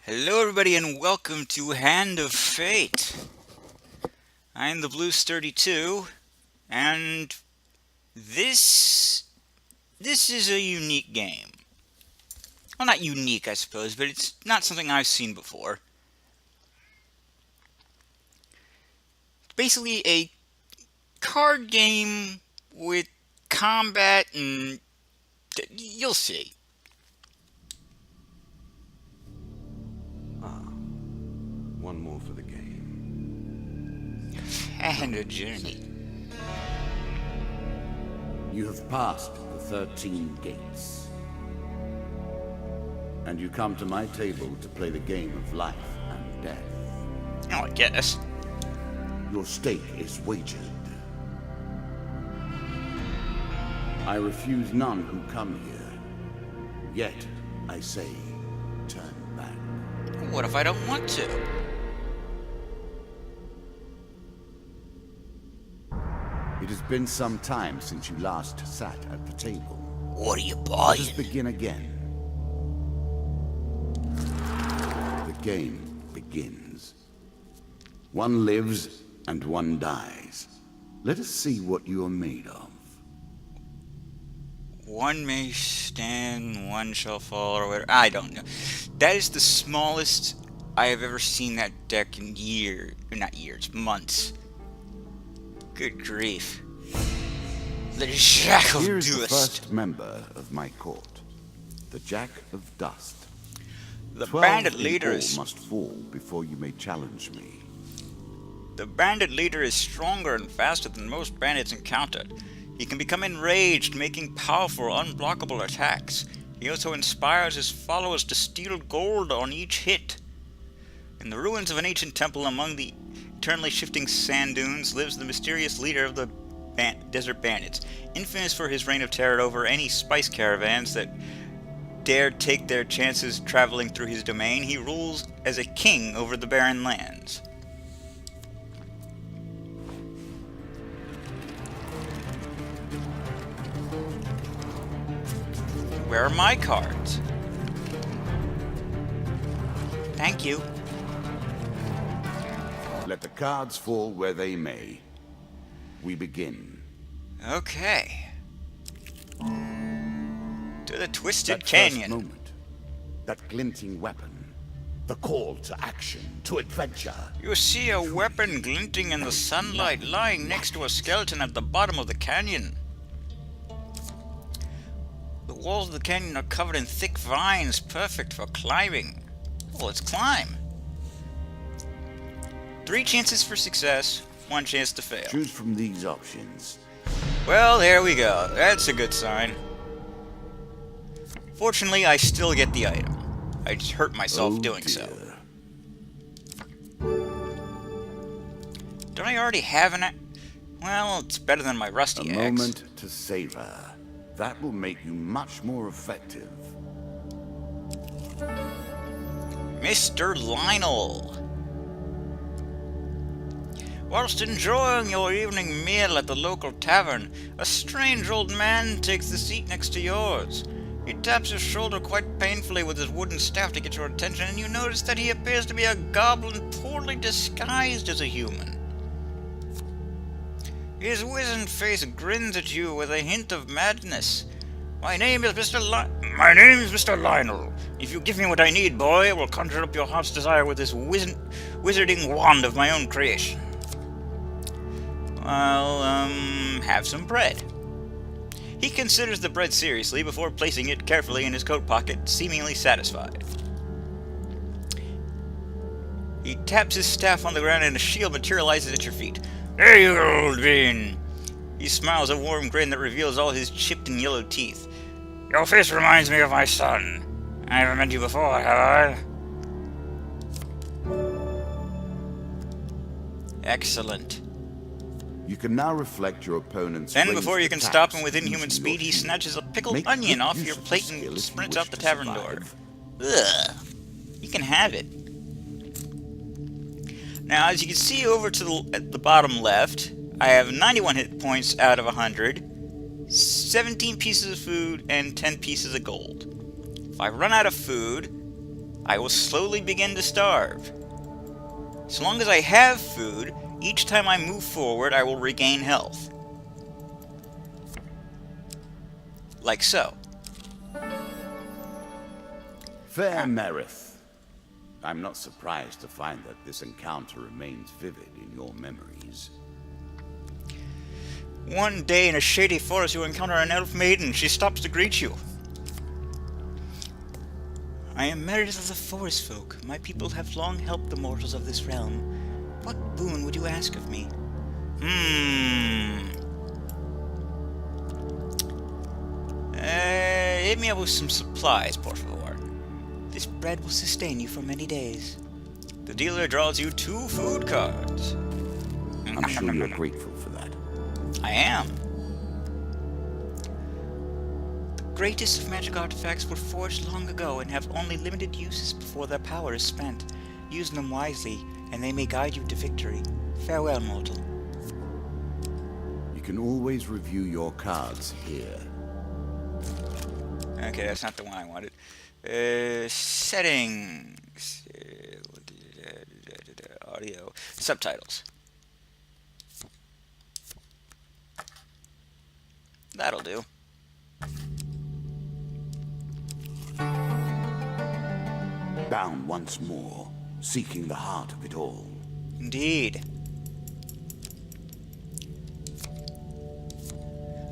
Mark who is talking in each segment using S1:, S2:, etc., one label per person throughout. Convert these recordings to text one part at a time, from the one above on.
S1: Hello everybody and welcome to Hand of Fate. I'm the Blue Sturdy 2, and this is a unique game. Well, not unique I suppose, but it's not something I've seen before. It's basically a card game with combat and you'll see.
S2: One more for the game.
S1: And a journey.
S2: You have passed the 13 gates. And you come to my table to play the game of life and death.
S1: Oh, I guess.
S2: Your stake is wagered. I refuse none who come here. Yet, I say, turn back.
S1: What if I don't want to?
S2: It has been some time since you last sat at the table.
S1: What are you
S2: Let
S1: buying?
S2: us begin again. The game begins. One lives and one dies. Let us see what you are made of.
S1: One may stand, one shall fall, or whatever. I don't know. That is the smallest I have ever seen that deck in years. Not years, months. Good grief. The Jack of
S2: Here is the
S1: Dust.
S2: first member of my court, the Jack of Dust.
S1: The
S2: 12
S1: bandit
S2: in
S1: leader
S2: all
S1: is
S2: must fall before you may challenge me.
S1: the bandit leader is stronger and faster than most bandits encountered. He can become enraged, making powerful, unblockable attacks. He also inspires his followers to steal gold on each hit. In the ruins of an ancient temple among the eternally shifting sand dunes lives the mysterious leader of the desert bandits, infamous for his reign of terror over any spice caravans that dare take their chances traveling through his domain. He rules as a king over the barren lands. Where are my cards? Thank you.
S2: Let the cards fall where they may. We begin.
S1: Okay. To the Twisted
S2: That
S1: Canyon.
S2: first moment, that glinting weapon, the call to action, to adventure.
S1: You see a weapon glinting in the sunlight lying next to a skeleton at the bottom of the canyon. The walls of the canyon are covered in thick vines, perfect for climbing. Well, let's climb. 3 chances for success, 1 chance to fail.
S2: Choose from these options.
S1: Well, there we go. That's a good sign. Fortunately, I still get the item. I just hurt myself
S2: Oh,
S1: doing
S2: dear.
S1: so. Don't I already have an... Well, it's better than my
S2: A
S1: rusty axe.
S2: moment to savor. That will make you much more effective.
S1: Mr. Lionel. Whilst enjoying your evening meal at the local tavern, a strange old man takes the seat next to yours. He taps his shoulder quite painfully with his wooden staff to get your attention, and you notice that he appears to be a goblin poorly disguised as a human. His wizened face grins at you with a hint of madness. My name is Mr. Lionel. If you give me what I need, boy, I will conjure up your heart's desire with this wizarding wand of my own creation. I'll, have some bread. He considers the bread seriously before placing it carefully in his coat pocket, seemingly satisfied. He taps his staff on the ground and a shield materializes at your feet. There you go, old bean. He smiles a warm grin that reveals all his chipped and yellow teeth. Your face reminds me of my son. I haven't met you before, have I? Excellent.
S2: You can now reflect your opponent's
S1: Then,
S2: ranged
S1: before you can
S2: attacks
S1: stop him within
S2: using
S1: human
S2: your
S1: speed, he
S2: shield.
S1: snatches a pickled
S2: Make
S1: onion
S2: good
S1: off
S2: use
S1: your
S2: of this
S1: plate
S2: skill
S1: and
S2: if you
S1: sprints
S2: wish
S1: out the
S2: to
S1: tavern
S2: survive.
S1: door. Ugh. You can have it. Now, as you can see over to at the bottom left, I have 91 hit points out of 100, 17 pieces of food, and 10 pieces of gold. If I run out of food, I will slowly begin to starve. So long as I have food, each time I move forward, I will regain health. Like so.
S2: Fair Merith. I'm not surprised to find that this encounter remains vivid in your memories.
S1: One day in a shady forest you encounter an elf maiden. She stops to greet you. I am Meredith of the Forest Folk. My people have long helped the mortals of this realm. What boon would you ask of me? Hit me up with some supplies, por favor. This bread will sustain you for many days. The dealer draws you 2 food cards.
S2: I'm sure you're grateful for that.
S1: I am. The greatest of magic artifacts were forged long ago and have only limited uses before their power is spent. Use them wisely, and they may guide you to victory. Farewell, mortal.
S2: You can always review your cards here.
S1: Okay, that's not the one I wanted. Settings. Audio. Subtitles. That'll do.
S2: Bound once more, seeking the heart of it all.
S1: Indeed.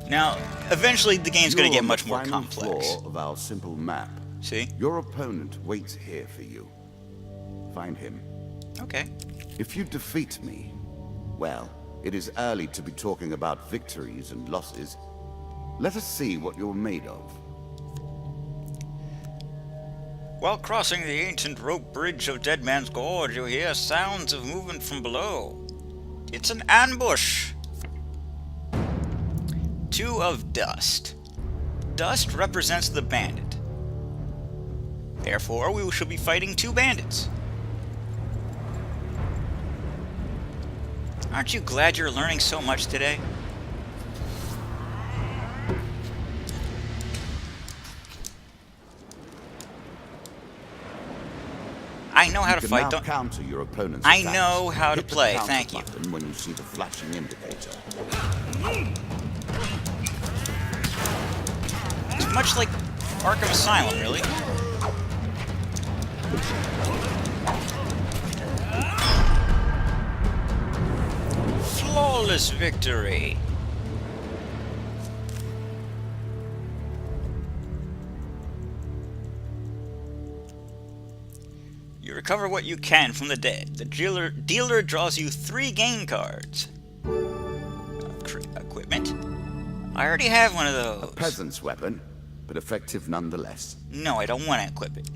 S1: Now, eventually the game's going to get much more complex.
S2: Floor of our simple map.
S1: See?
S2: Your opponent waits here for you. Find him.
S1: Okay.
S2: If you defeat me, well, it is early to be talking about victories and losses. Let us see what you're made of.
S1: While crossing the ancient rope bridge of Dead Man's Gorge, you hear sounds of movement from below. It's an ambush! 2 of dust. Dust represents the bandit. Therefore, we should be fighting 2 bandits. Aren't you glad you're learning so much today? I know how to fight.
S2: Don't counter your opponent's
S1: I
S2: attacks.
S1: know how to
S2: Hit the
S1: play.
S2: counter
S1: Thank you.
S2: button when you see the flashing indicator.
S1: It's much like Arkham Asylum, really. Flawless victory. You recover what you can from the dead. The dealer draws you 3 game cards. Equipment. I already have one of those.
S2: A peasant's weapon, but effective nonetheless.
S1: No, I don't want to equip it.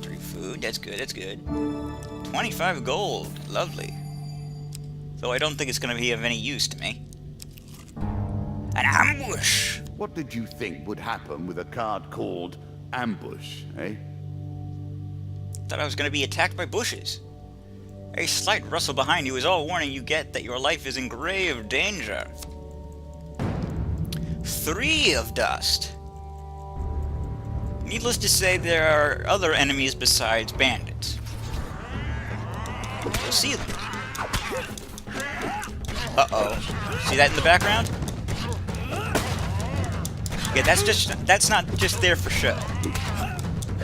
S1: 3 food. That's good. That's good. 25 gold. Lovely. Though I don't think it's going to be of any use to me. An ambush!
S2: What did you think would happen with a card called Ambush, eh?
S1: Thought I was going to be attacked by bushes. A slight rustle behind you is all warning you get that your life is in grave danger. 3 of dust. Needless to say, there are other enemies besides bandits. You'll see them. Uh-oh. See that in the background? Yeah, that's not just there for show.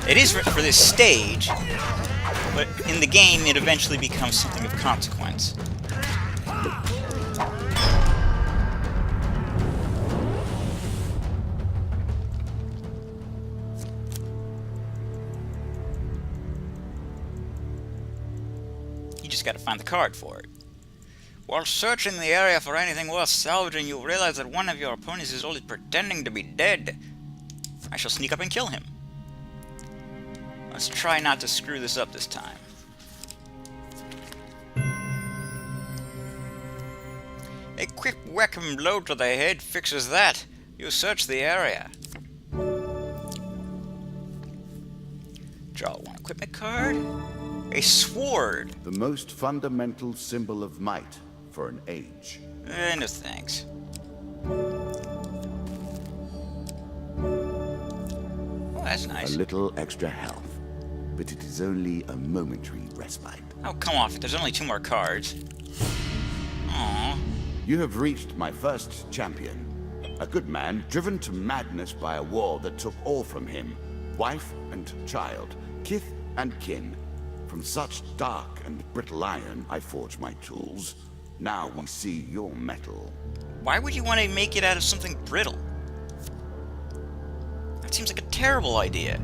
S1: It is for this stage, but in the game it eventually becomes something of consequence. You just gotta find the card for it. While searching the area for anything worth salvaging, you realize that one of your opponents is only pretending to be dead. I shall sneak up and kill him. Let's try not to screw this up this time. A quick whack and blow to the head fixes that. You search the area. Draw 1 equipment card. A sword.
S2: The most fundamental symbol of might for an age.
S1: No thanks. Oh, that's nice.
S2: A little extra health. but it is only a momentary respite.
S1: Oh, come off it. There's only 2 more cards. Aww.
S2: You have reached my first champion. A good man driven to madness by a war that took all from him. Wife and child, kith and kin. From such dark and brittle iron I forge my tools. Now we see your metal.
S1: Why would you want to make it out of something brittle? That seems like a terrible idea.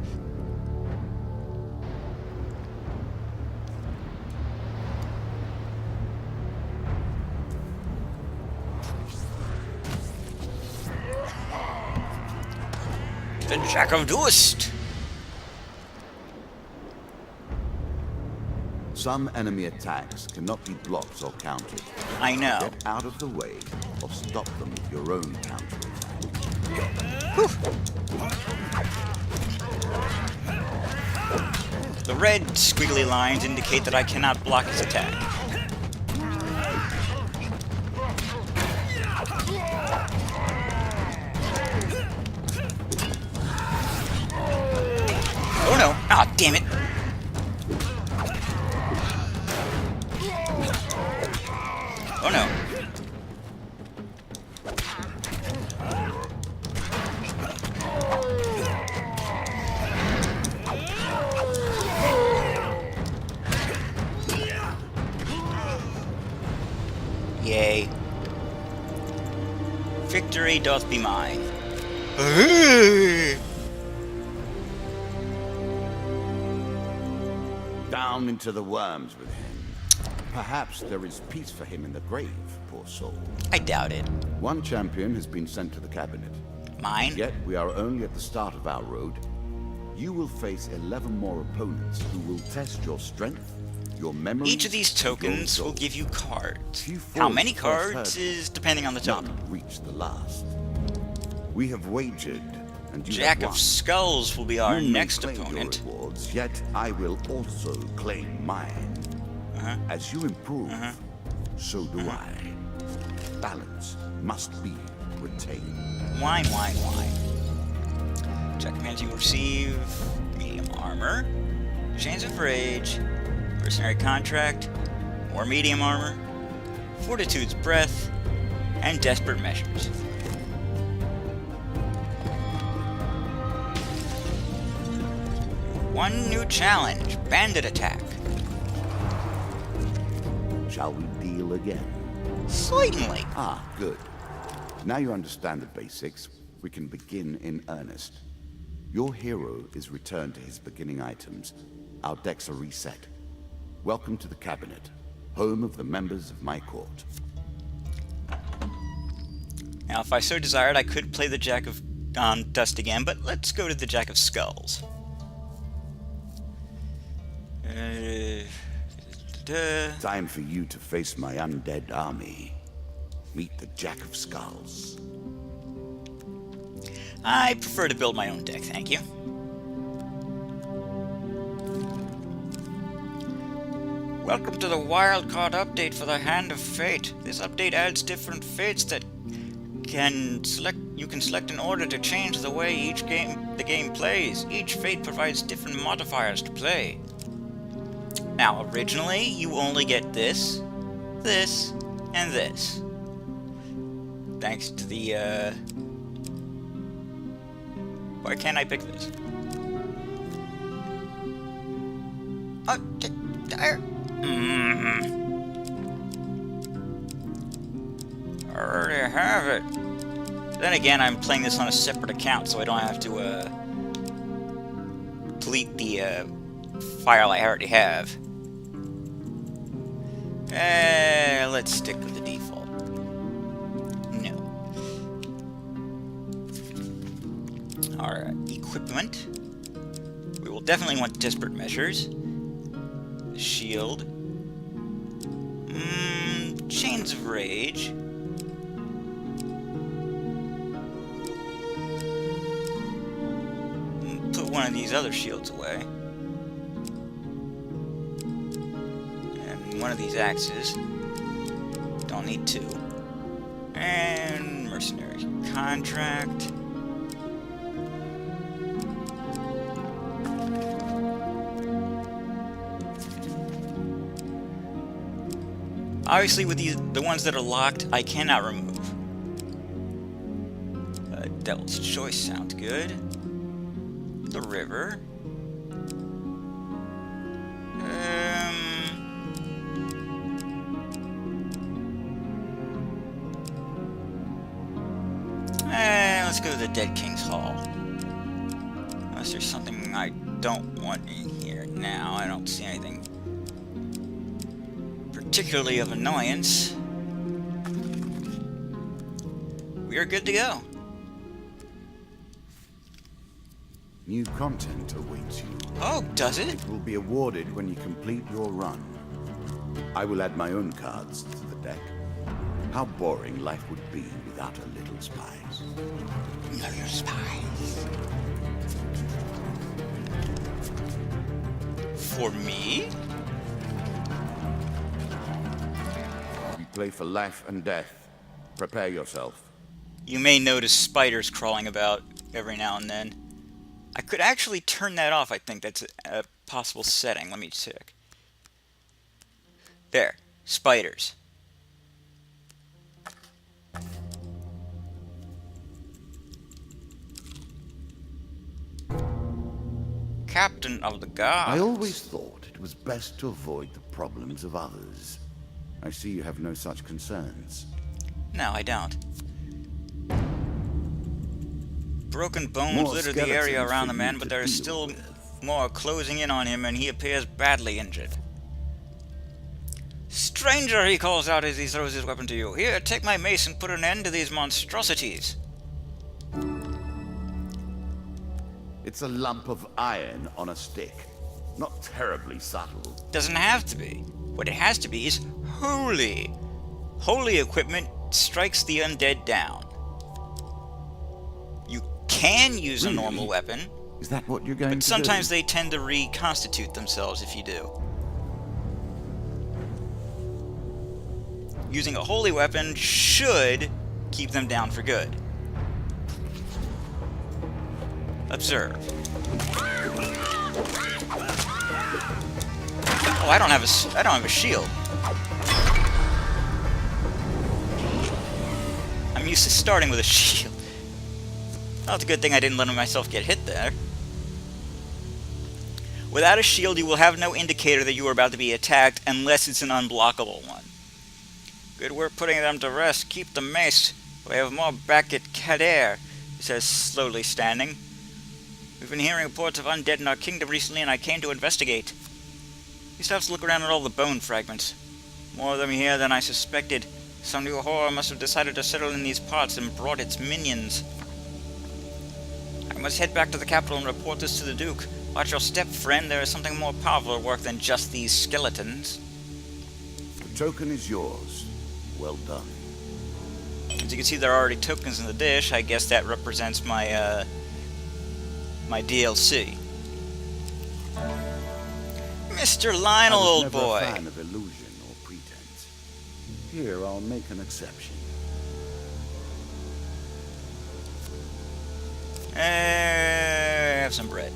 S1: The Jack of Doist!
S2: Some enemy attacks cannot be blocked or countered.
S1: I know.
S2: Get out of the way or stop them with your own countering.
S1: The red squiggly lines indicate that I cannot block his attack. Oh no! Ah, damn it! Oh no. Yay. Victory doth be mine.
S2: Down into the worms with him. Perhaps there is peace for him in the grave, poor soul.
S1: I doubt it.
S2: One champion has been sent to the cabinet.
S1: Mine?
S2: Yet we are only at the start of our road. You will face 11 more opponents who will test your strength, your memory.
S1: Each of these tokens will give you cards. How many cards is depending on the token.
S2: Reach the last. We have wagered, and you
S1: Jack
S2: have
S1: of
S2: won.
S1: Skulls will be our
S2: You may
S1: next
S2: claim
S1: opponent.
S2: Your rewards, yet I will also claim mine. As you improve, so do I. Balance must be retained.
S1: Wine. Check commands you receive medium armor, Chains of Rage, Mercenary Contract, more medium armor, Fortitude's Breath, and Desperate Measures. One new challenge, Bandit Attack.
S2: Shall we deal again?
S1: Certainly.
S2: Ah, good. Now you understand the basics, we can begin in earnest. Your hero is returned to his beginning items. Our decks are reset. Welcome to the cabinet, home of the members of my court.
S1: Now, if I so desired, I could play the Jack of Dust again, but let's go to the Jack of Skulls.
S2: Time for you to face my undead army. Meet the Jack of Skulls.
S1: I prefer to build my own deck, thank you. Welcome to the wildcard update for the Hand of Fate. This update adds different fates that you can select in order to change the way the game plays. Each fate provides different modifiers to play. Now, originally, you only get this, this, and this. Thanks to the, Why can't I pick this? Oh, there. I already have it. Then again, I'm playing this on a separate account, so I don't have to, delete the, file I already have. Let's stick with the default. No. Alright, equipment. We will definitely want Desperate Measures. The shield. Chains of Rage. Put one of these other shields away. One of these axes. Don't need two. And Mercenary Contract. Obviously, with the ones that are locked, I cannot remove. Devil's Choice sounds good. The river. Let's go to the Dead King's Hall. Unless there's something I don't want in here now. I don't see anything particularly of annoyance. We are good to go.
S2: New content awaits you.
S1: Oh, does it?
S2: It will be awarded when you complete your run. I will add my own cards to the deck. How boring life would be without a little spice.
S1: Little spice. For me?
S2: You play for life and death. Prepare yourself.
S1: You may notice spiders crawling about every now and then. I could actually turn that off. I think that's a possible setting. Let me check. There. Spiders. Captain of the Guards.
S2: I always thought it was best to avoid the problems of others. I see you have no such concerns.
S1: No, I don't. Broken bones
S2: More
S1: litter the area
S2: skeletons
S1: around
S2: for
S1: the
S2: you
S1: man,
S2: to
S1: but there is
S2: deal
S1: still
S2: with.
S1: more closing in on him, and he appears badly injured. Stranger, he calls out as he throws his weapon to you. Here, take my mace and put an end to these monstrosities.
S2: It's a lump of iron on a stick. Not terribly subtle.
S1: Doesn't have to be. What it has to be is holy. Holy equipment strikes the undead down. You can use a normal weapon,
S2: Is that what you're going to
S1: but
S2: do?
S1: sometimes they tend to reconstitute themselves if you do. Using a holy weapon should keep them down for good. Observe. Oh, I don't have a shield. I'm used to starting with a shield. Well, it's a good thing I didn't let myself get hit there. Without a shield, you will have no indicator that you are about to be attacked unless it's an unblockable one. Good work putting them to rest. Keep the mace. We have more back at Kader, he says, slowly standing. We've been hearing reports of undead in our kingdom recently, and I came to investigate. He stops to look around at all the bone fragments. More of them here than I suspected. Some new horror must have decided to settle in these parts and brought its minions. I must head back to the capital and report this to the Duke. Watch your step, friend. There is something more powerful at work than just these skeletons.
S2: The token is yours. Well done.
S1: As you can see, there are already tokens in the dish. I guess that represents my, my DLC. Mr. Lionel,
S2: I was
S1: old
S2: never
S1: boy.
S2: a fan of illusion or pretense. Here, I'll make an exception.
S1: Have some bread.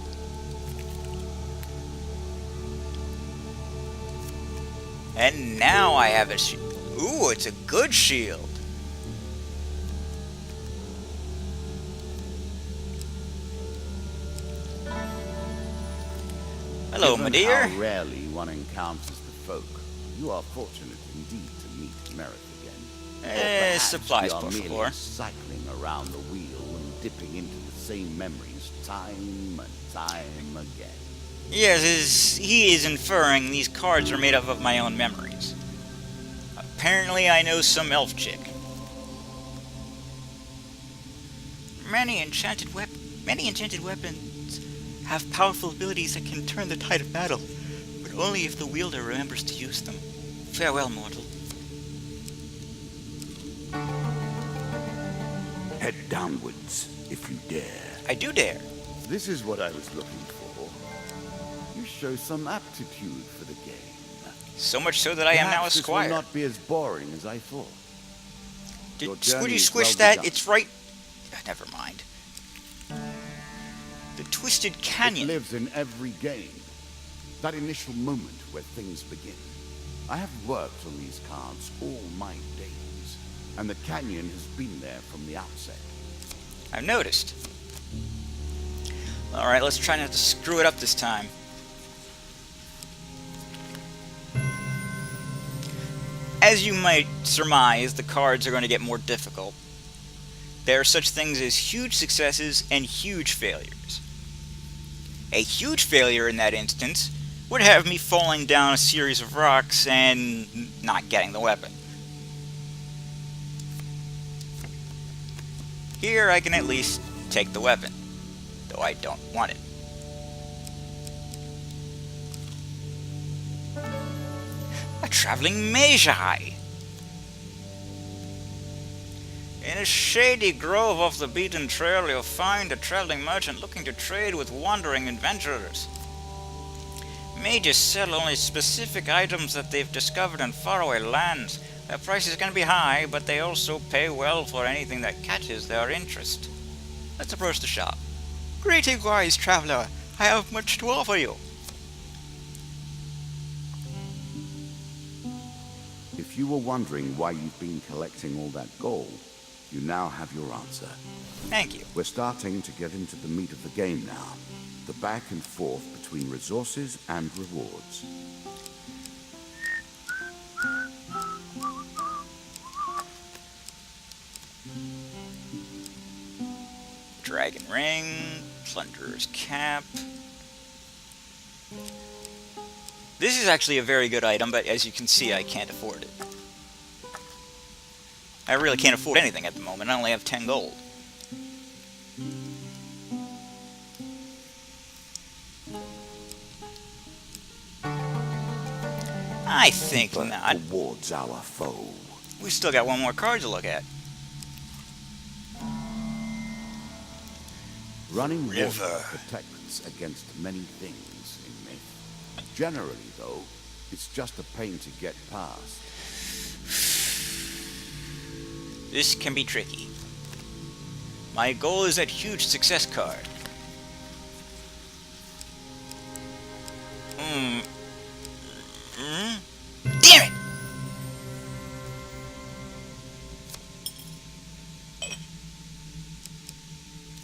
S1: And now I have a shield. Ooh, it's a good shield. Hello, my
S2: Given
S1: dear.
S2: how rarely one encounters the folk, you are fortunate indeed to meet Merritt again. Or perhaps
S1: supplies,
S2: we are
S1: por
S2: merely
S1: favor.
S2: cycling around the wheel and dipping into the same memories time and time again.
S1: Yes, he is inferring these cards are made up of my own memories. Apparently, I know some elf chick. Many enchanted weapons have powerful abilities that can turn the tide of battle, but only if the wielder remembers to use them. Farewell, mortal.
S2: Head downwards, if you dare.
S1: I do dare.
S2: This is what I was looking for. You show some aptitude for the game.
S1: So much so that I am now a
S2: Perhaps this
S1: squire.
S2: will not be as boring as I thought. Your
S1: Would
S2: journey
S1: you
S2: is
S1: squish
S2: well
S1: that?
S2: begun.
S1: It's right... Never mind. The Twisted
S2: It
S1: Canyon.
S2: lives in every game. That initial moment where things begin. I have worked on these cards all my days, and the canyon has been there from the outset.
S1: I've noticed. Alright, let's try not to screw it up this time. As you might surmise, the cards are going to get more difficult. There are such things as huge successes and huge failures. A huge failure in that instance would have me falling down a series of rocks and not getting the weapon. Here I can at least take the weapon, though I don't want it. A traveling magi! In a shady grove off the beaten trail, you'll find a traveling merchant looking to trade with wandering adventurers. Mages sell only specific items that they've discovered in faraway lands. Their prices can be high, but they also pay well for anything that catches their interest. Let's approach the shop. Greeting, wise traveler. I have much to offer you.
S2: If you were wondering why you've been collecting all that gold, you now have your answer.
S1: Thank you.
S2: We're starting to get into the meat of the game now. The back and forth between resources and rewards.
S1: Dragon Ring, Plunderer's Cap. This is actually a very good item, but as you can see, I can't afford it. I really can't afford anything at the moment. I only have 10 gold. I think
S2: But
S1: not.
S2: towards our foe.
S1: We still got one more card to look at.
S2: Running
S1: River.
S2: water protects against many things in myth. Generally, though, it's just a pain to get past.
S1: This can be tricky. My goal is that huge success card. Damn it!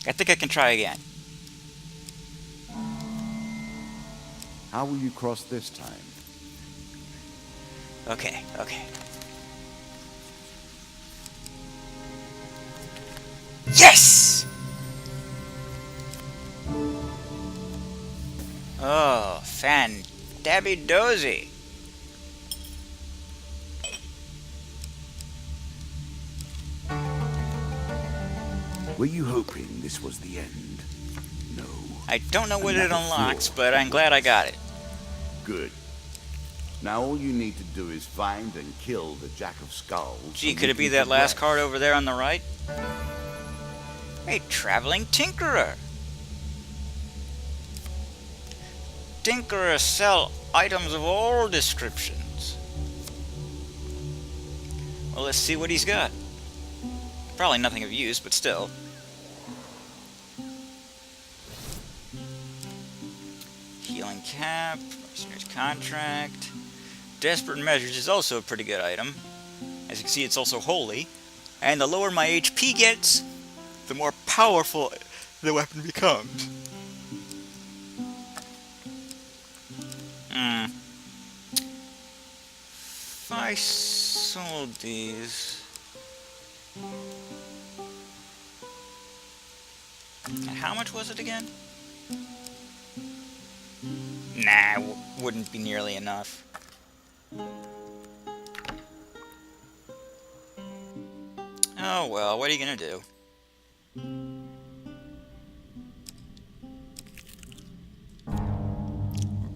S1: I think I can try again.
S2: How will you cross this time?
S1: Okay. Yes! Oh, fan-dabby-dozy.
S2: Were you hoping this was the end? No.
S1: I don't know what it
S2: Another
S1: unlocks,
S2: floor.
S1: but I'm glad I got it.
S2: Good. Now all you need to do is find and kill the Jack of Skulls.
S1: Gee,
S2: and
S1: could
S2: we
S1: it be
S2: can
S1: that last
S2: progress.
S1: card over there on the right? A traveling tinkerer. Tinkerers sell items of all descriptions. Well, let's see what he's got. Probably nothing of use, but still. Healing cap, mercenary's contract. Desperate measures is also a pretty good item. As you can see, it's also holy. And the lower my HP gets, the more powerful the weapon becomes. If I sold these... And how much was it again? Nah, wouldn't be nearly enough. Oh well, what are you gonna do?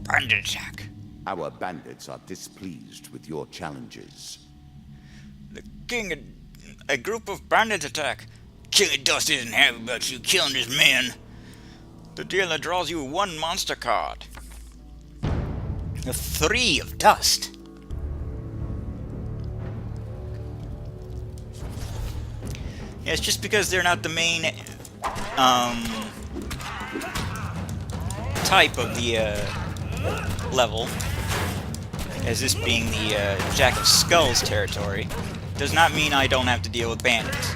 S1: Bandit attack.
S2: Our bandits are displeased with your challenges.
S1: The king, a group of bandits attack. King of Dust isn't happy about you killing his men. The dealer draws you one monster card. A 3 of Dust. Yeah, it's just because they're not the main type of the level. as this being the Jack of Skulls territory, does not mean I don't have to deal with bandits.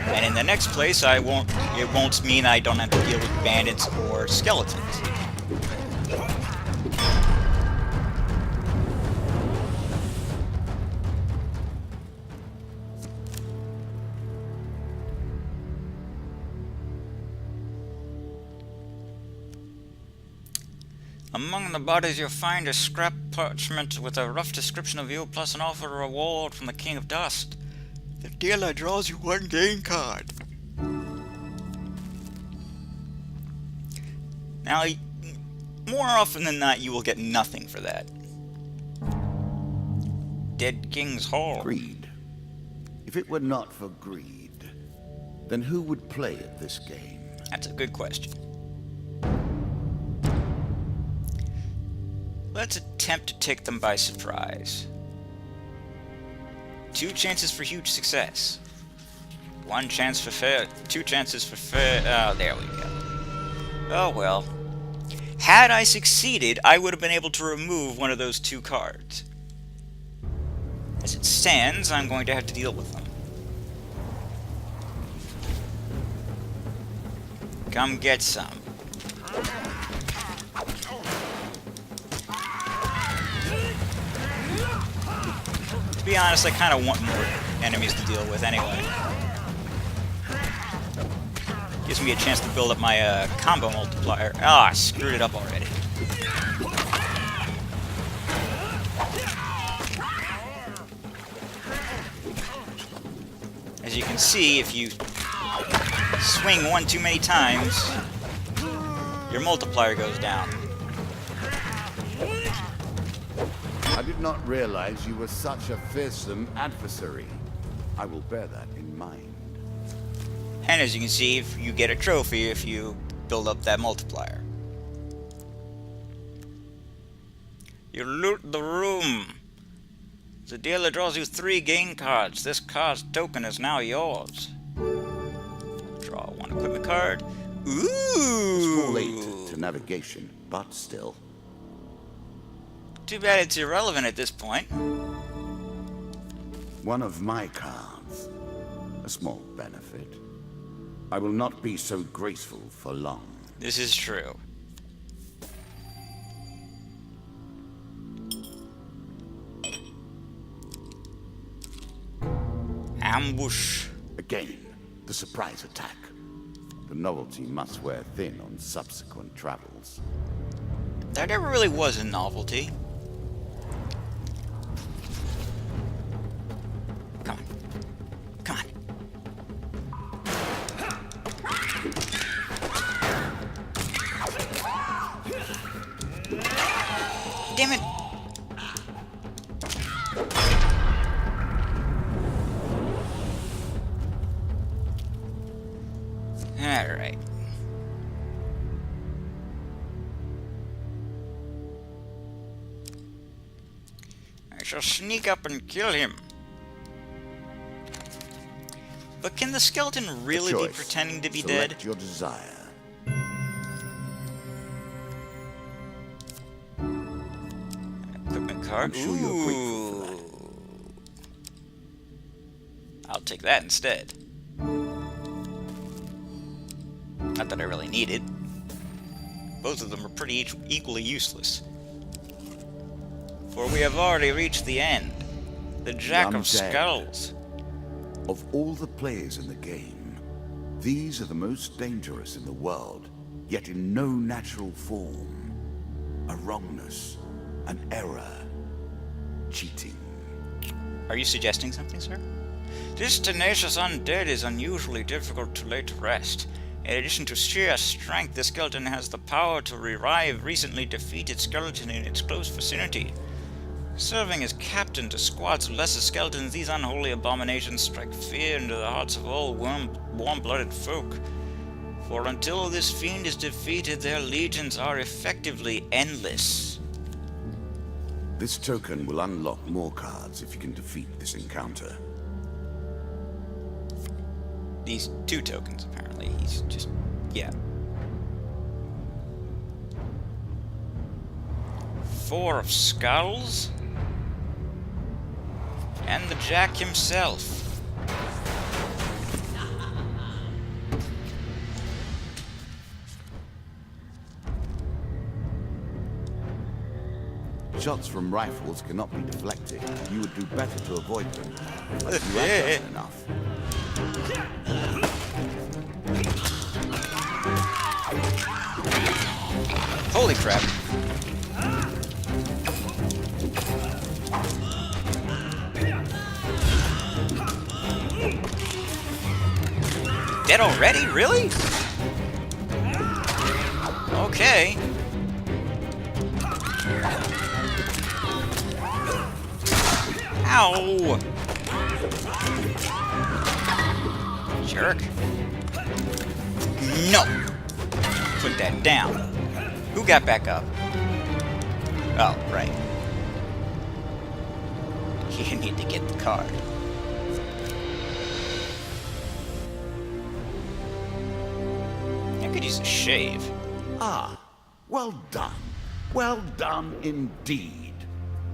S1: And in the next place, it won't mean I don't have to deal with bandits or skeletons. Among the bodies you'll find a scrap parchment with a rough description of you, plus an offer reward from the King of Dust. The dealer draws you one game card. Now, more often than not, you will get nothing for that. Dead King's Hall.
S2: Greed. If it were not for greed, then who would play at this game?
S1: That's a good question. Let's attempt to take them by surprise. 2 chances for huge success. 1 chance for fair. 2 chances for fair. Oh, there we go. Oh well. Had I succeeded, I would have been able to remove one of those 2 cards. As it stands, I'm going to have to deal with them. Come get some. To be honest, I kind of want more enemies to deal with anyway. Gives me a chance to build up my combo multiplier. Ah, I screwed it up already. As you can see, if you swing 1 too many times, your multiplier goes down.
S2: I did not realize you were such a fearsome adversary. I will bear that in mind.
S1: And as you can see, if you get a trophy if you build up that multiplier. You loot the room. The dealer draws you 3 game cards. This card's token is now yours. Draw 1 equipment card. Ooh!
S2: Small aid to navigation, but still.
S1: Too bad it's irrelevant at this point.
S2: One of my cards. A small benefit. I will not be so graceful for long.
S1: This is true. Ambush.
S2: Again, the surprise attack. The novelty must wear thin on subsequent travels.
S1: That never really was a novelty. Come on. Come on. Damn it! Alright. I shall sneak up and kill him. But can the skeleton really be pretending to be
S2: Select
S1: dead?
S2: your desire.
S1: Equipment card.
S2: I'm sure you're grateful for that.
S1: I'll take that instead. Not that I really need it. Both of them are pretty equally useless. For we have already reached the end. The Jack of Skulls.
S2: Of all the players in the game, these are the most dangerous in the world, yet in no natural form. A wrongness, an error, cheating.
S1: Are you suggesting something, sir? This tenacious undead is unusually difficult to lay to rest. In addition to sheer strength, the skeleton has the power to revive recently defeated skeleton in its close vicinity. Serving as captain to squads of lesser skeletons, these unholy abominations strike fear into the hearts of all warm-blooded folk. For until this fiend is defeated, their legions are effectively endless.
S2: This token will unlock more cards if you can defeat this encounter.
S1: These 2 tokens, apparently. He's just... yeah. 4 of skulls. And the Jack himself.
S2: Shots from rifles cannot be deflected. You would do better to avoid them. But you have done enough.
S1: Holy crap. Dead already? Really? Okay. Ow! Jerk. No! Put that down. Who got back up? Oh, right. You need to get the card. I could use a shave.
S2: Ah, well done. Well done indeed.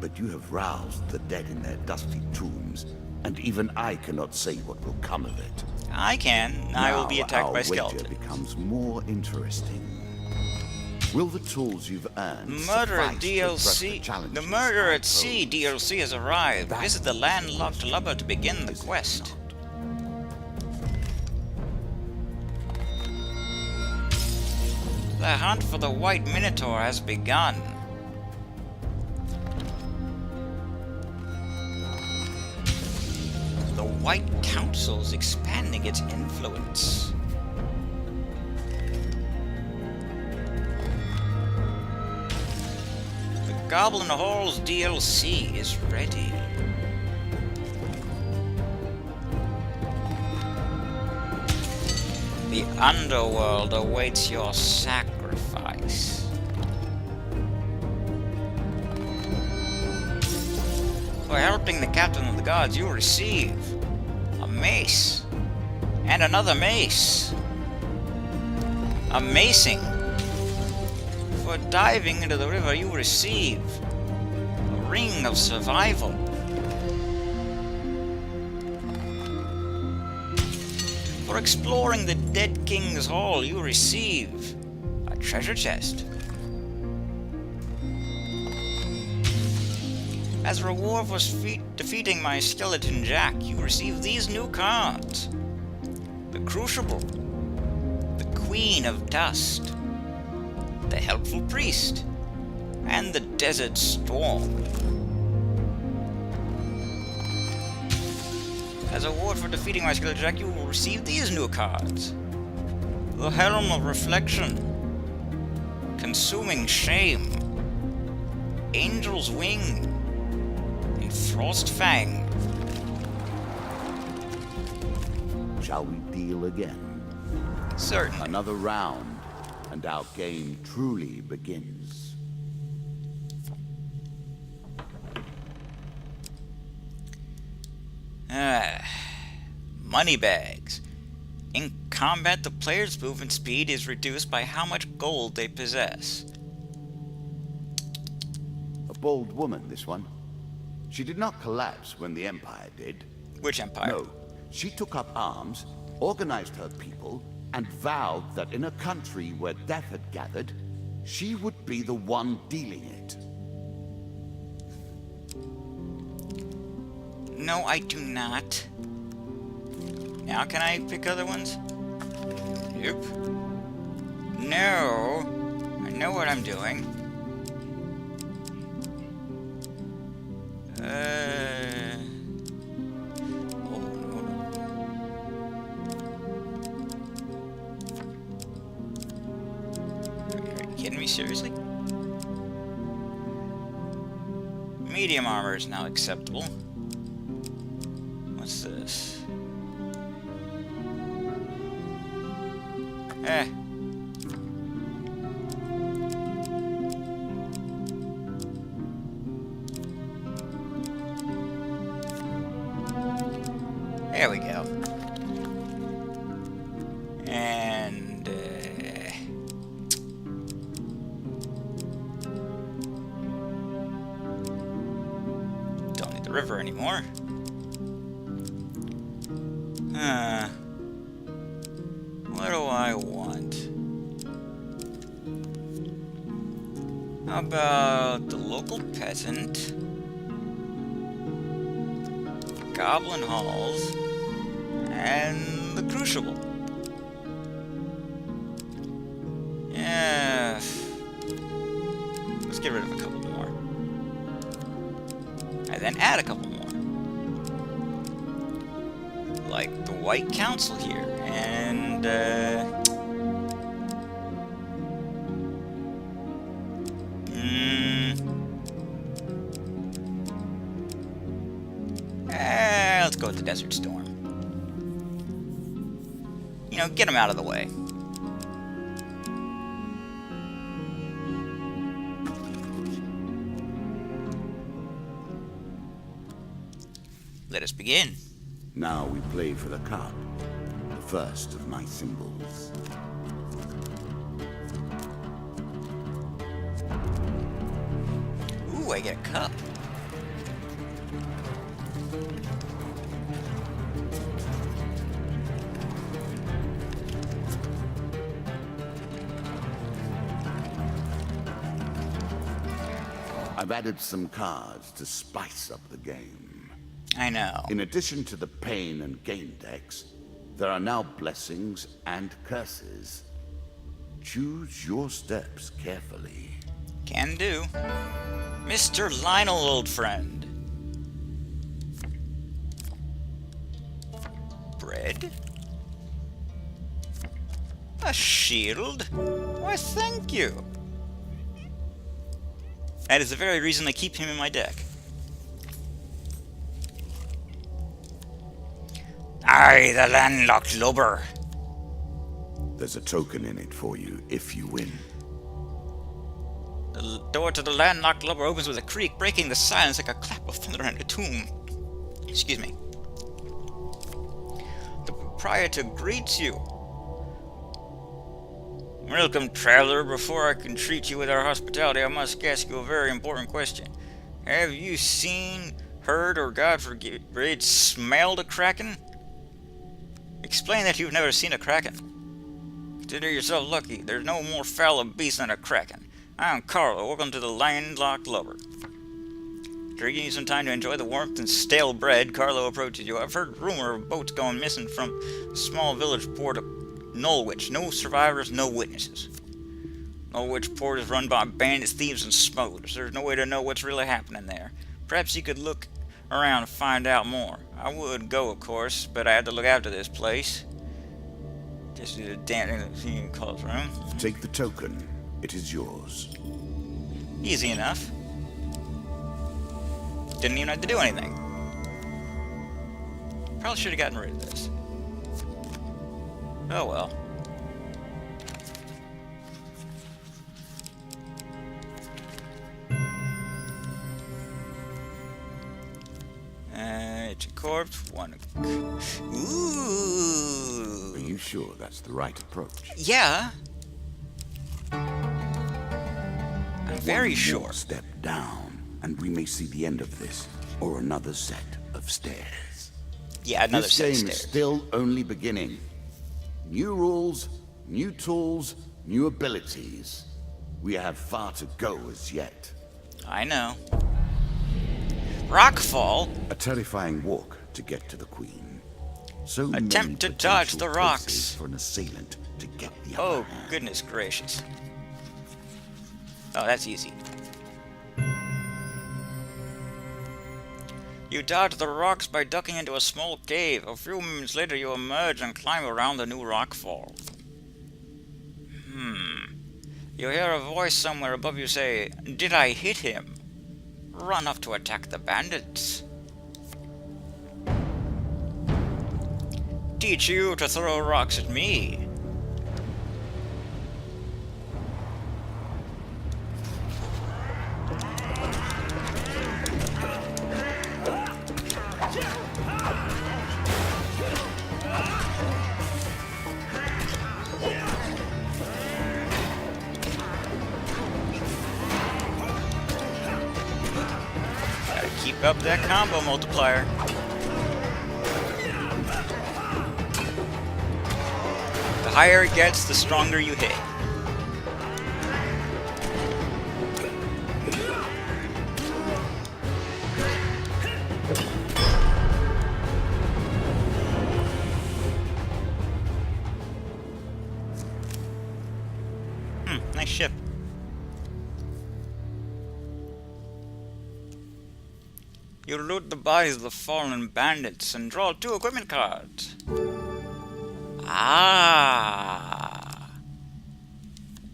S2: But you have roused the dead in their dusty tombs, and even I cannot say what will come of it.
S1: I can. I will be attacked by
S2: Now our wager
S1: skeleton.
S2: becomes more interesting. Will the tools you've earned
S1: Murder at
S2: suffice to address
S1: DLC.
S2: the challenges
S1: The Murder
S2: I
S1: at Sea
S2: pose?
S1: DLC has arrived.
S2: That
S1: Visit the landlocked lubber to begin the
S2: is it
S1: quest. The hunt for the White Minotaur has begun. The White Council is expanding its influence. The Goblin Halls DLC is ready. The underworld awaits your sacrifice. For helping the captain of the guards, you will receive a mace and another mace. Amazing. For diving into the river, you will receive a ring of survival. For exploring the Dead King's Hall, you receive a treasure chest. As a reward for defeating my skeleton Jack, you receive these new cards. The Crucible, the Queen of Dust, the Helpful Priest, and the Desert Storm. As a reward for defeating my skeleton Jack, you will receive these new cards. The Helm of Reflection, Consuming Shame, Angel's Wing, and Frost Fang.
S2: Shall we deal again?
S1: Certainly.
S2: Another round, and our game truly begins.
S1: Money bags. In combat, the player's movement speed is reduced by how much gold they possess.
S2: A bold woman, this one. She did not collapse when the Empire did.
S1: Which empire?
S2: No, she took up arms, organized her people, and vowed that in a country where death had gathered, she would be the one dealing it.
S1: No, I do not. Now can I pick other ones? Nope. No. I know what I'm doing. Oh, hold on. Are you kidding me? Seriously? Medium armor is now acceptable. What's this? Eh. There we go. And, the river anymore. What do I want? How about the local peasant, goblin halls, and the crucible? Yeah. Let's get rid of a couple more. And then add a couple more. Like the White Council here. And, let's go with the Desert Storm. You know, get them out of the way. Let us begin.
S2: Now we play for the cup, the first of my symbols.
S1: Ooh, I get a cup.
S2: I've added some cards to spice up the game.
S1: I know.
S2: In addition to the pain and gain decks, there are now blessings and curses. Choose your steps carefully.
S1: Can do. Mr. Lionel, old friend. Bread? A shield? Why, thank you. That is the very reason I keep him in my deck. I, the landlocked lubber.
S2: There's a token in it for you if you win.
S1: The door to the landlocked lubber opens with a creak, breaking the silence like a clap of thunder in a tomb. Excuse me. The proprietor greets you. Welcome, traveler. Before I can treat you with our hospitality, I must ask you a very important question. Have you seen, heard, or God forbid, smelled a kraken? Explain that you've never seen a kraken. Consider yourself lucky. There's no more foul of beast than a kraken. I'm Carlo. Welcome to the landlocked lubber. Taking you some time to enjoy the warmth and stale bread, Carlo approaches you. I've heard rumor of boats going missing from the small village port of Norwich. No survivors, no witnesses. Norwich port is run by bandits, thieves, and smugglers. There's no way to know what's really happening there. Perhaps you could look around and find out more. I would go, of course, but I had to look after this place. Just a damn close room.
S2: Take the token. It is yours.
S1: Easy enough. Didn't even have to do anything. Probably should have gotten rid of this. Oh well. It's a corpse, one. Ooh.
S2: Are you sure that's the right approach?
S1: Yeah. I'm very sure.
S2: More step down, and we may see the end of this, or another set of stairs.
S1: Yeah, another
S2: this
S1: set of
S2: game
S1: stairs.
S2: is still only beginning. New rules, new tools, new abilities. We have far to go as yet.
S1: I know. Rockfall?
S2: A terrifying walk to get to the Queen. So many
S1: Attempt to dodge
S2: potential
S1: the rocks.
S2: places for an assailant to get the upper
S1: Oh,
S2: hand.
S1: goodness gracious. Oh, that's easy. You dodge the rocks by ducking into a small cave. A few moments later, you emerge and climb around the new rockfall. You hear a voice somewhere above you say, "Did I hit him?" Run up to attack the bandits. Teach you to throw rocks at me. Keep up that combo multiplier. The higher it gets, the stronger you hit. Nice ship. You loot the bodies of the fallen bandits and draw 2 equipment cards. Ah.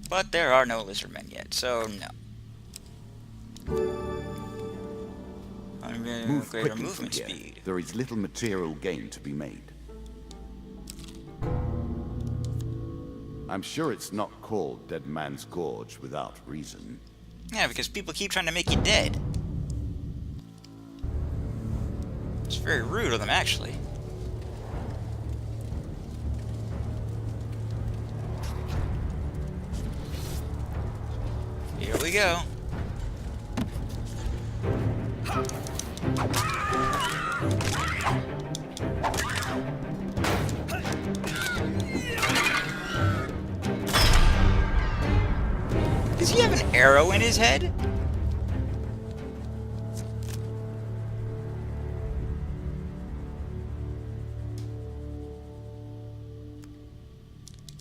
S1: But there are no lizardmen yet, so no.
S2: Move
S1: Greater
S2: quickly
S1: movement
S2: from here.
S1: speed.
S2: There is little material gain to be made. I'm sure it's not called Dead Man's Gorge without reason.
S1: Yeah, because people keep trying to make you dead. It's very rude of them, actually. Here we go. Does he have an arrow in his head?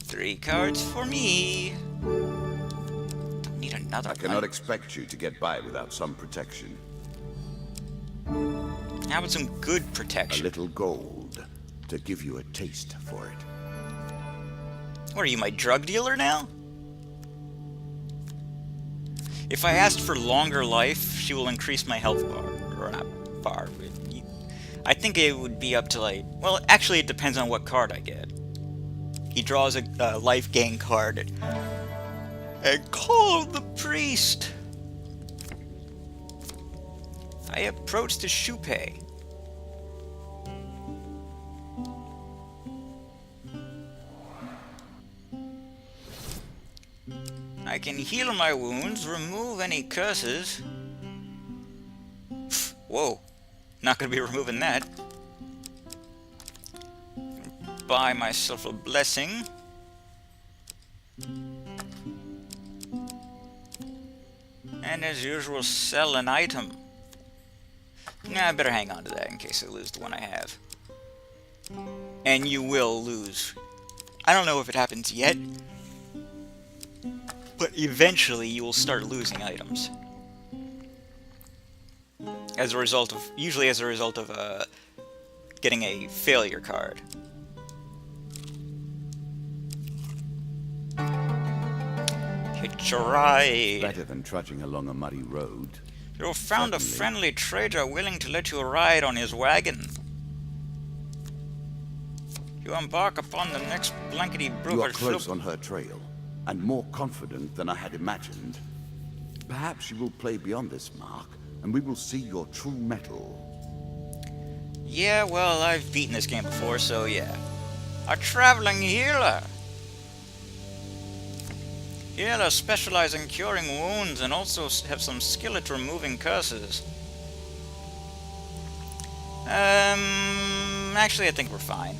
S1: Three cards for me. Don't need another
S2: I cannot
S1: one.
S2: expect you to get by without some protection.
S1: How about some good
S2: A
S1: protection?
S2: little gold to give you a taste for it.
S1: What are you, my drug dealer now? If I asked for longer life, she will increase my health bar. Or not bar. I think it would be up to like... Well, actually it depends on what card I get. He draws a life gain card. And call the priest! I approach the Shupe. I can heal my wounds, remove any curses. Whoa, not gonna be removing that. Buy myself a blessing. And as usual, sell an item. Nah, I better hang on to that in case I lose the one I have. And you will lose. I don't know if it happens yet, but eventually you will start losing items. As a result of, usually as a result of getting a failure card. Hitch a ride.
S2: Better than trudging along a muddy road.
S1: You have found a
S2: Certainly.
S1: friendly trader willing to let you ride on his wagon. You embark upon the next blankety
S2: You are
S1: broker
S2: close
S1: sloop.
S2: on her trail, and more confident than I had imagined. Perhaps you will play beyond this mark, and we will see your true mettle.
S1: Yeah, well, I've beaten this game before, so yeah. A traveling healer. Healers specialize in curing wounds and also have some skill at removing curses. Actually, I think we're fine.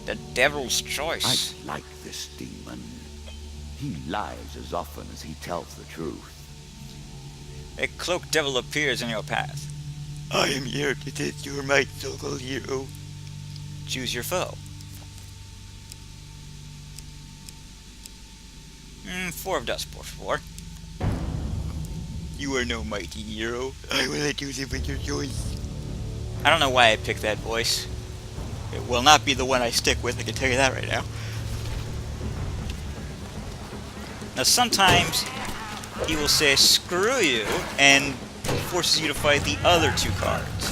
S1: The devil's choice.
S2: I like this demon. He lies as often as he tells the truth.
S1: A cloaked devil appears in your path. I am here to test your might, so-called hero. Choose your foe. 4 of dust, por favor. You are no mighty hero. I will let you live with your choice. I don't know why I picked that voice. It will not be the one I stick with, I can tell you that right now. Now sometimes he will say screw you and forces you to fight the other 2 cards.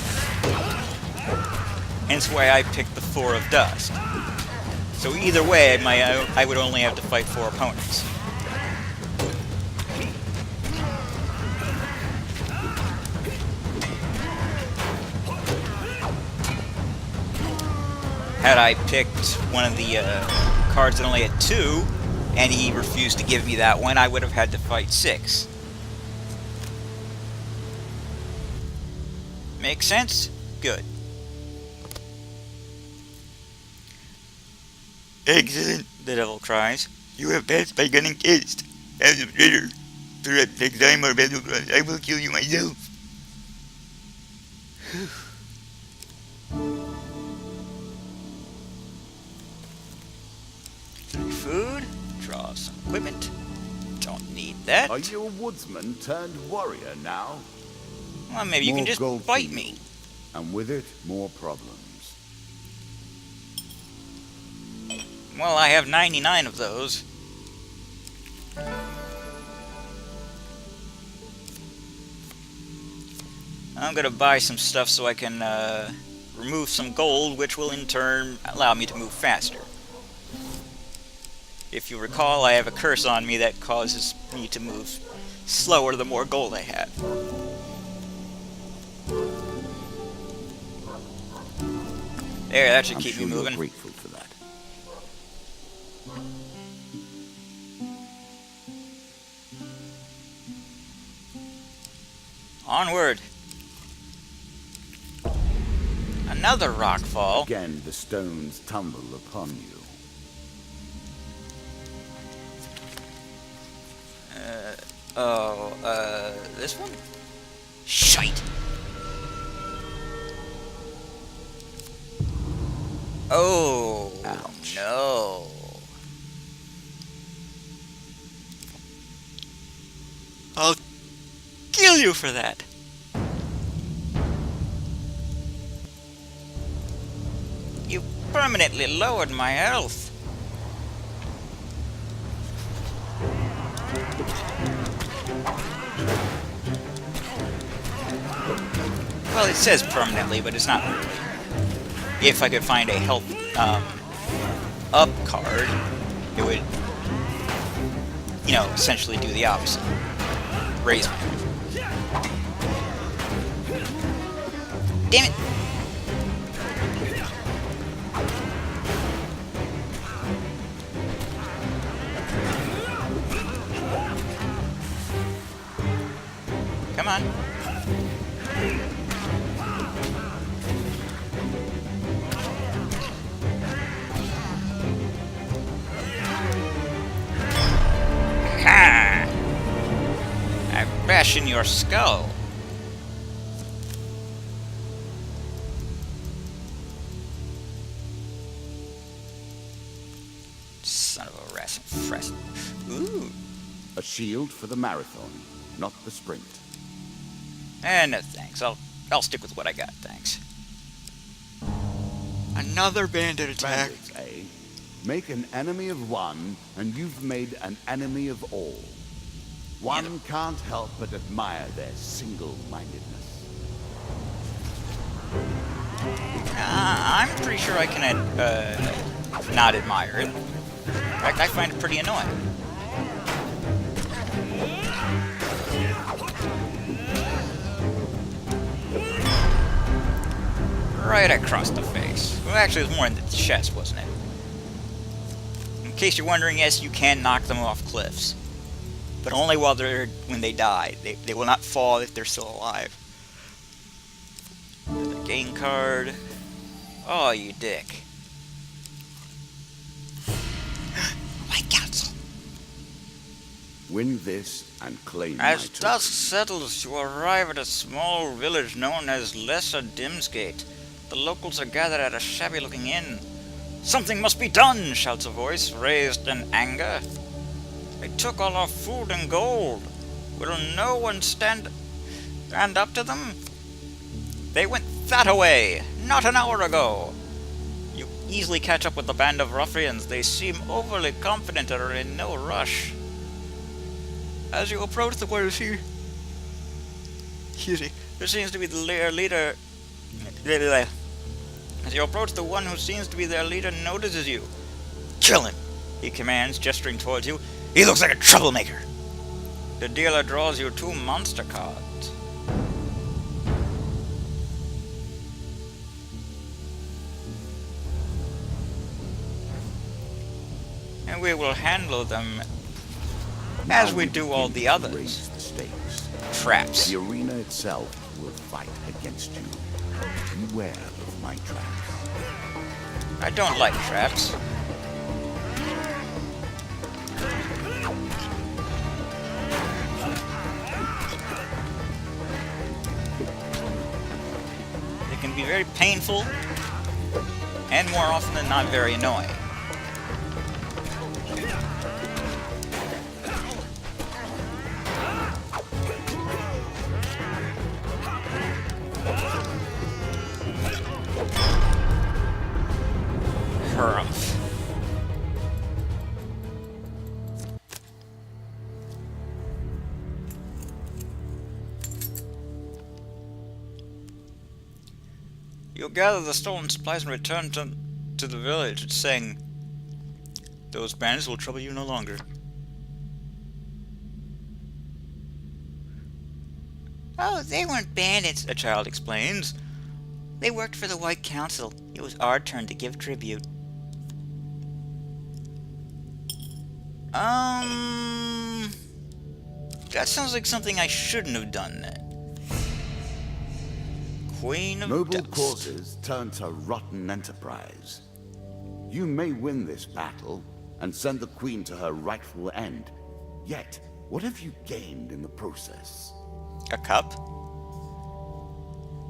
S1: Hence why I picked the 4 of dust. So either way, I would only have to fight 4 opponents. Had I picked one of the cards that only had 2, and he refused to give me that one, I would have had to fight 6. Make sense? Good. Excellent, the devil cries. You have passed my gunning test. As a traitor, perhaps next time our battle cries, I will kill you myself. Food, draw some equipment. Don't need that.
S2: Are you a woodsman turned warrior now?
S1: Well, maybe you
S2: More
S1: can just
S2: gold
S1: fight
S2: for
S1: me.
S2: you, and with it, more problems.
S1: Well, I have 99 of those. I'm gonna buy some stuff so I can remove some gold, which will in turn allow me to move faster. If you recall, I have a curse on me that causes me to move slower the more gold I have. There, that should
S2: I'm
S1: keep
S2: sure
S1: me
S2: you're
S1: moving.
S2: grateful for that.
S1: Onward. Another rockfall.
S2: Again, the stones tumble upon you.
S1: This one? Shite! Oh,
S2: Ouch.
S1: no. I'll kill you for that. You permanently lowered my health. Well, it says permanently, but it's not really. If I could find a health up card, it would, you know, essentially do the opposite. Raise my health. Damn it! Come on. Ha! I bash in your skull. Son of a fresh. Ooh.
S2: A shield for the marathon, not the sprint.
S1: No thanks. I'll stick with what I got, thanks. Another bandit attack.
S2: Bandits, eh? Make an enemy of one, and you've made an enemy of all. One can't help but admire their single-mindedness.
S1: I'm pretty sure I can not admire it. In fact, I find it pretty annoying. Right across the face. Well, actually, it was more in the chest, wasn't it? In case you're wondering, yes, you can knock them off cliffs. But only when they die. They will not fall if they're still alive. The game card. Oh, you dick. My counsel.
S2: Win this and claim
S1: As
S2: my token.
S1: dusk settles, you arrive at a small village known as Lesser Dimsgate. The locals are gathered at a shabby-looking inn. Something must be done, shouts a voice, raised in anger. They took all our food and gold. Will no one stand up to them? They went that away, not an hour ago. You easily catch up with the band of ruffians. They seem overly confident and are in no rush. As you approach the where is he? There seems to be their leader. As you approach, the one who seems to be their leader notices you. Kill him, he commands, gesturing towards you. He looks like a troublemaker. The dealer draws you 2 monster cards. And we will handle them
S2: Now
S1: as we do all
S2: begin
S1: the
S2: to
S1: others.
S2: raise the stakes.
S1: Traps.
S2: The arena itself will fight against you. Beware of my traps.
S1: I don't like traps. They can be very painful, and more often than not, very annoying. Humph. You'll gather the stolen supplies and return to the village, saying, "Those bandits will trouble you no longer." "Oh, they weren't bandits," a child explains. "They worked for the White Council. It was our turn to give tribute." That sounds like something I shouldn't have done then. Queen of
S2: Noble
S1: Dust.
S2: causes turn to rotten enterprise. You may win this battle and send the queen to her rightful end. Yet, what have you gained in the process?
S1: A cup?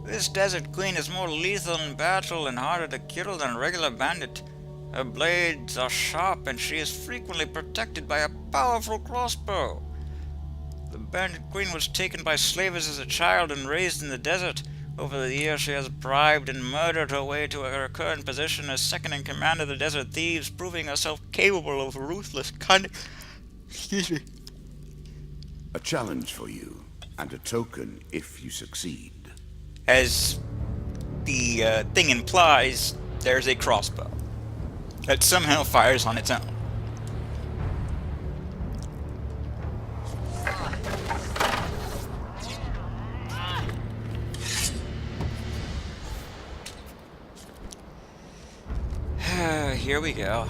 S1: This desert queen is more lethal in battle and harder to kill than a regular bandit. Her blades are sharp and she is frequently protected by a powerful crossbow. The bandit queen was taken by slavers as a child and raised in the desert. Over the years she has bribed and murdered her way to her current position as second in command of the desert thieves, proving herself capable of ruthless cunning. Excuse me.
S2: A challenge for you, and a token if you succeed.
S1: As the thing implies, there's a crossbow that somehow fires on its own. Here we go.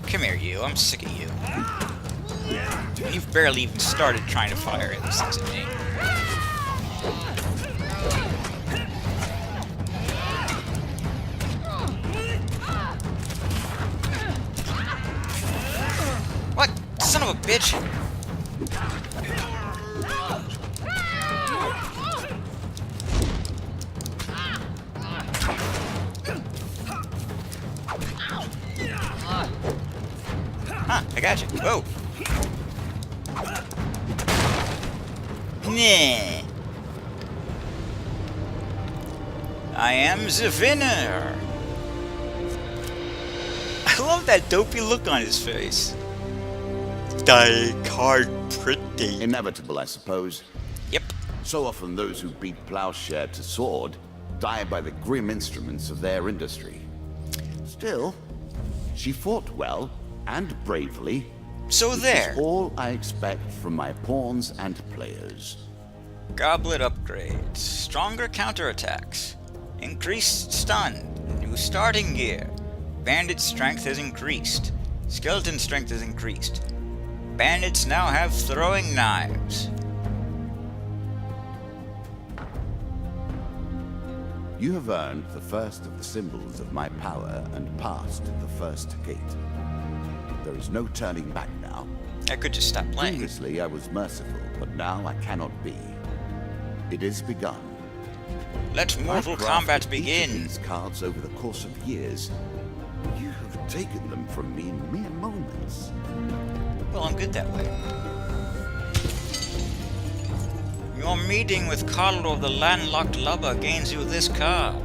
S1: Come here, you. I'm sick of you. You've barely even started trying to fire these things at me. What? Son of a bitch! Huh, I got you. Whoa. Nah. I am the winner. I love that dopey look on his face. Die card pretty.
S2: Inevitable, I suppose.
S1: Yep.
S2: So often those who beat plowshare to sword die by the grim instruments of their industry. Still, she fought well and bravely.
S1: So there.
S2: Which is all I expect from my pawns and players.
S1: Goblet upgrades. Stronger counterattacks. Increased stun. New starting gear. Bandit strength has increased. Skeleton strength has increased. Bandits now have throwing knives.
S2: You have earned the first of the symbols of my power and passed the first gate. There is no turning back now.
S1: I could just stop playing.
S2: Previously I was merciful, but now I cannot be. It is begun.
S1: Let Mortal
S2: I've
S1: Kombat
S2: crafted each of
S1: begin.
S2: these cards over the course of years. You have taken them from me in mere moments.
S1: Well, I'm good that way. Your meeting with Carlo the landlocked lubber gains you this card.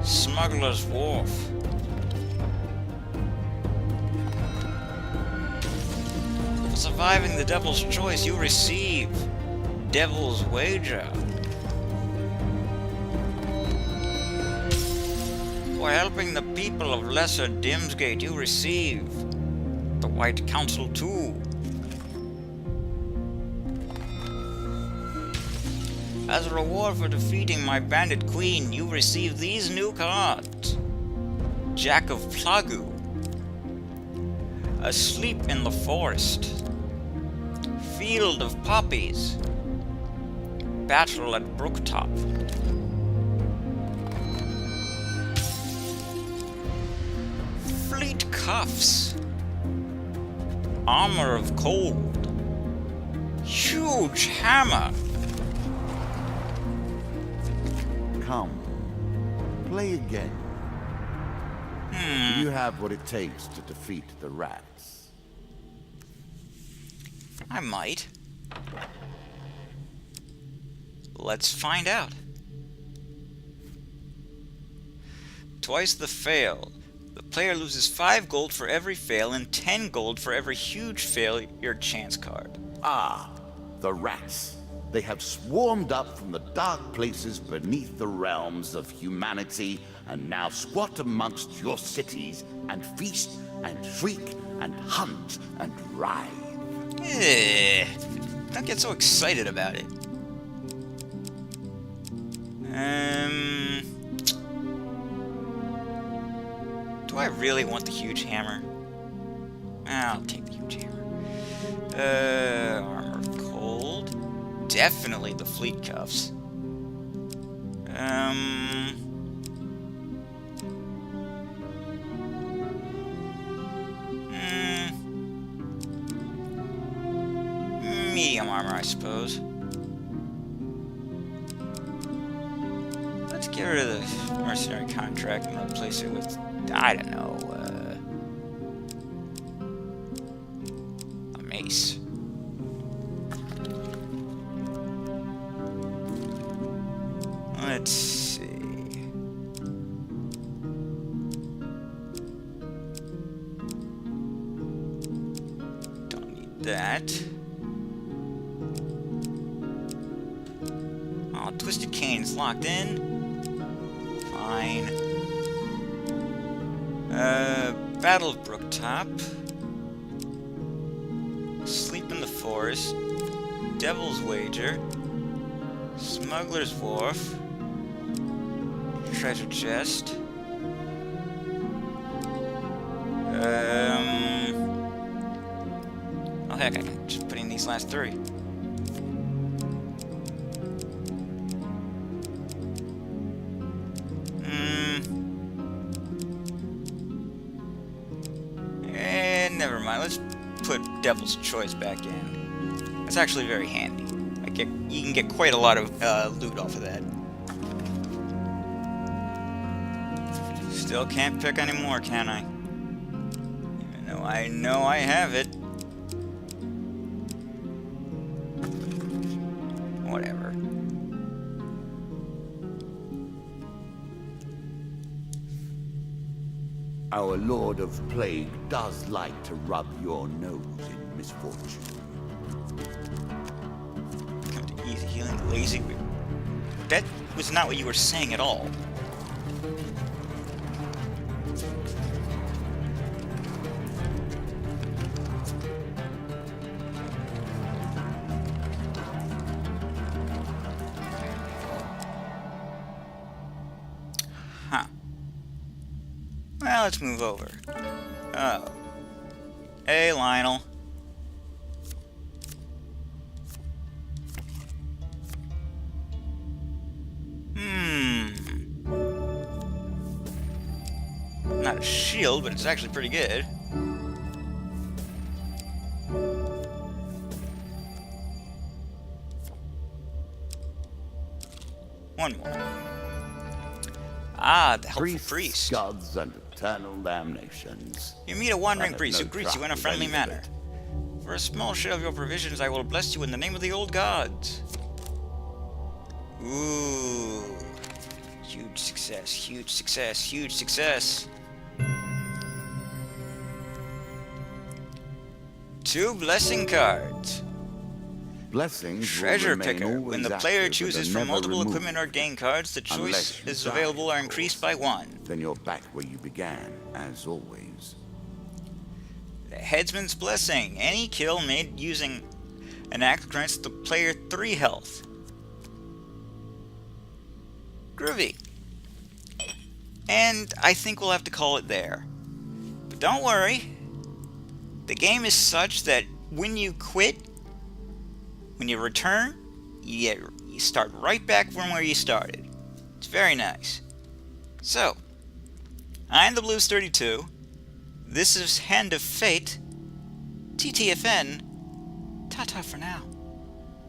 S1: Smuggler's Wharf. For surviving the Devil's Choice, you receive Devil's Wager. For helping the people of Lesser Dimsgate, you receive the White Council too. As a reward for defeating my bandit queen, you receive these new cards. Jack of Plagu. Asleep in the Forest. Field of Poppies. Battle at Brooktop. Fleet Cuffs. Armor of Cold. Huge Hammer.
S2: Come, play again. Do you have what it takes to defeat the rats?
S1: I might. Let's find out. Twice the fail. The player loses 5 gold for every fail and 10 gold for every huge failure chance card.
S2: Ah, the rats. They have swarmed up from the dark places beneath the realms of humanity and now squat amongst your cities and feast and shriek and hunt and writhe.
S1: Don't get so excited about it. Do I really want the huge hammer? I'll take the huge hammer. Armor of Cold. Definitely the Fleet Cuffs. Medium armor, I suppose. Let's get rid of the mercenary contract and replace it with, I don't know, a mace. Let's see. Don't need that. Oh, Twisted Cane's locked in. Fine. Battle of Brooktop. Sleep in the Forest. Devil's Wager. Smuggler's Wharf. Treasure Chest. Oh heck, I can just put in these last 3. Never mind. Let's put Devil's Choice back in. It's actually very handy. You can get quite a lot of loot off of that. Still can't pick any more, can I? Even though I know I have it. Whatever.
S2: Our Lord of Plague does like to rub your nose in misfortune.
S1: Come to easy healing, lazy. That was not what you were saying at all. Huh. Well, let's move over. Oh. Hey, Lionel. Not a shield, but it's actually pretty good. One more. Ah, the helpful priest.
S2: Gods and eternal damnations.
S1: You meet a wandering priest who greets you in a friendly manner. For a small share of your provisions, I will bless you in the name of the old gods. Ooh. Huge success, huge success, huge success. 2 blessing cards.
S2: Blessings
S1: Treasure Picker. When the player chooses from multiple equipment or gain cards, the choices available are increased by 1.
S2: Then you're back where you began, as always.
S1: The Headsman's Blessing. Any kill made using an axe grants the player 3 health. Groovy. And I think we'll have to call it there. But don't worry. The game is such that when you quit, when you return, you start right back from where you started. It's very nice. So, I'm the Blues 32. This is Hand of Fate. TTFN. Ta-ta for now.